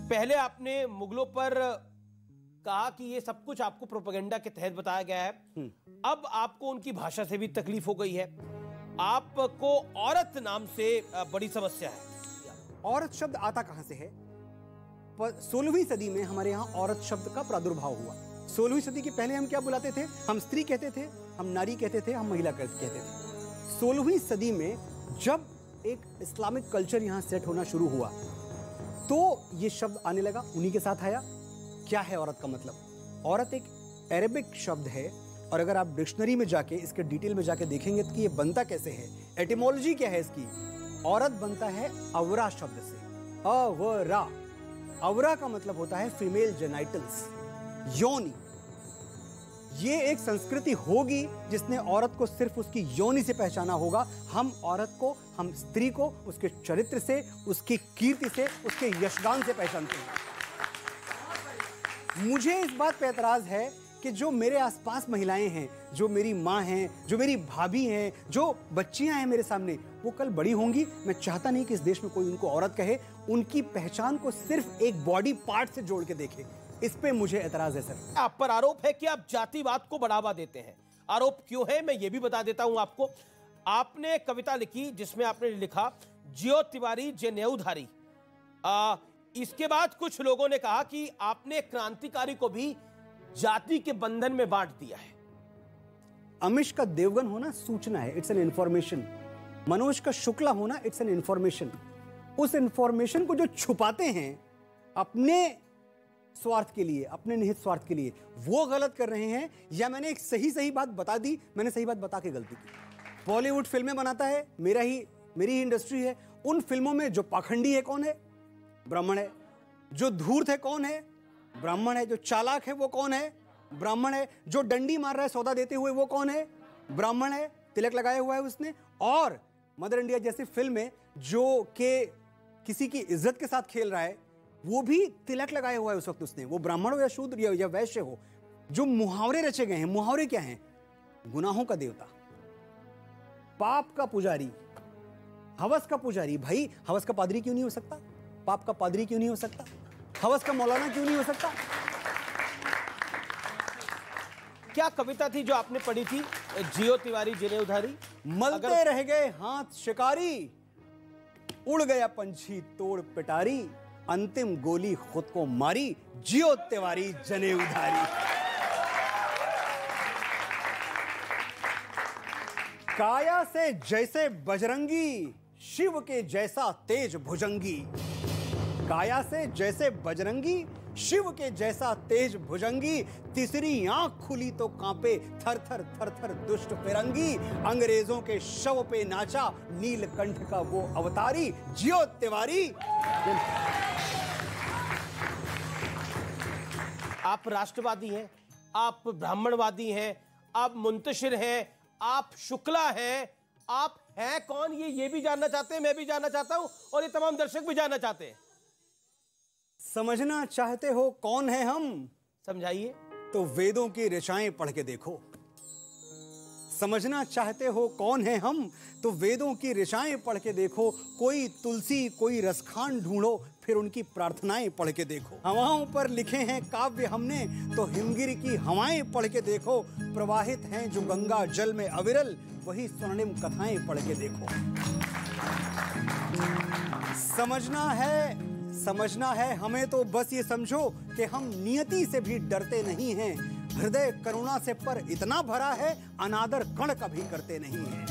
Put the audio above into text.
पहले आपने मुगलों पर कहा कि ये सब कुछ आपको प्रोपेगेंडा के तहत बताया गया है, अब आपको उनकी भाषा से भी तकलीफ हो गई है, आपको औरत नाम से बड़ी समस्या है। औरत शब्द आता कहां से है? 16वीं सदी में हमारे यहाँ औरत शब्द का प्रादुर्भाव हुआ। 16वीं सदी के पहले हम क्या बुलाते थे? हम स्त्री कहते थे, हम नारी कहते थे, हम महिला कहते थे। 16वीं सदी में जब एक इस्लामिक कल्चर यहाँ सेट होना शुरू हुआ तो ये शब्द आने लगा, उन्हीं के साथ आया। क्या है औरत का मतलब? औरत एक अरेबिक शब्द है और अगर आप डिक्शनरी में जाके इसके डिटेल में जाके देखेंगे तो ये बनता कैसे है, एटिमोलॉजी क्या है इसकी। औरत बनता है अवरा शब्द से, अवरा। अवरा का मतलब होता है फीमेल जेनाइटल्स, योनि। ये एक संस्कृति होगी जिसने औरत को सिर्फ उसकी योनि से पहचाना होगा। हम औरत को, हम स्त्री को उसके चरित्र से, उसकी कीर्ति से, उसके यशगान से पहचानते हैं। मुझे इस बात पे एतराज है कि जो मेरे आसपास महिलाएं हैं, जो मेरी माँ हैं, जो मेरी भाभी हैं, जो बच्चियां हैं मेरे सामने, वो कल बड़ी होंगी। मैं चाहता नहीं कि इस देश में कोई उनको औरत कहे, उनकी पहचान को सिर्फ एक बॉडी पार्ट से जोड़ के देखे। इस पे मुझे एतराज है सर। आप पर आरोप है कि आप जातिवाद को बढ़ावा देते हैं। आरोप क्यों है मैं ये भी बता देता हूं आपको। आपने कविता लिखी जिसमें आपने लिखा जियो तिवारी जनेऊधारी। इसके बाद कुछ लोगों ने कहा कि आपने क्रांतिकारी को भी जाति के बंधन में बांट दिया है। अमिश का देवगन होना सूचना है, इट्स एन इंफॉर्मेशन। मनोज का शुक्ला होना इट्स एन इंफॉर्मेशन। उस इंफॉर्मेशन को जो छुपाते हैं अपने स्वार्थ के लिए, अपने निहित स्वार्थ के लिए, वो गलत कर रहे हैं। या मैंने एक सही बात बता दी, मैंने सही बात बता के गलती की। बॉलीवुड फिल्में बनाता है, मेरी ही इंडस्ट्री है। उन फिल्मों में जो पाखंडी है कौन है? ब्राह्मण है। जो धूर्त है कौन है? ब्राह्मण है। जो चालाक है वो कौन है? ब्राह्मण है। जो डंडी मार रहा है सौदा देते हुए वो कौन है? ब्राह्मण है। तिलक लगाया हुआ है उसने। और मदर इंडिया जैसी फिल्म में जो के किसी की इज्जत के साथ खेल रहा है वो भी तिलक लगाया हुआ है उस वक्त उसने, वो ब्राह्मण हो या शूद्र या वैश्य हो। जो मुहावरे रचे गए हैं, मुहावरे क्या हैं? गुनाहों का देवता, पाप का पुजारी, हवस का पुजारी। भाई हवस का पादरी क्यों नहीं हो सकता? पाप का पादरी क्यों नहीं हो सकता? हवस का मौलाना क्यों नहीं हो सकता? क्या कविता थी जो आपने पढ़ी थी, जियो तिवारी जनेऊधारी? मलते रह गए हाथ शिकारी, उड़ गया पंछी तोड़ पिटारी, अंतिम गोली खुद को मारी, जियो तिवारी जनेऊधारी। काया से जैसे बजरंगी, शिव के जैसा तेज भुजंगी। काया से जैसे बजरंगी, शिव के जैसा तेज भुजंगी। तीसरी आंख खुली तो कांपे थर थर थर थर दुष्ट फिरंगी। अंग्रेजों के शव पे नाचा नीलकंठ का वो अवतारी, जियो तिवारी। आप राष्ट्रवादी हैं, आप ब्राह्मणवादी हैं, आप मुंतशिर हैं, आप शुक्ला हैं, आप हैं कौन? ये भी जानना चाहते हैं, मैं भी जानना चाहता हूं और ये तमाम दर्शक भी जानना चाहते हैं। समझना चाहते हो कौन है हम? समझाइए। तो वेदों की ऋचाएं पढ़ के देखो। समझना चाहते हो कौन है हम? तो वेदों की ऋचाएं पढ़ के देखो। कोई तुलसी कोई रसखान ढूंढो, फिर उनकी प्रार्थनाएं पढ़ के देखो। हवाओं पर लिखे हैं काव्य हमने, तो हिमगिरी की हवाएं पढ़ के देखो। प्रवाहित हैं जो गंगा जल में अविरल, वही स्वर्णिम कथाएं पढ़ के देखो। समझना है हमें तो बस ये समझो कि हम नियति से भी डरते नहीं हैं। हृदय करुणा से पर इतना भरा है, अनादर कण कभी करते नहीं हैं।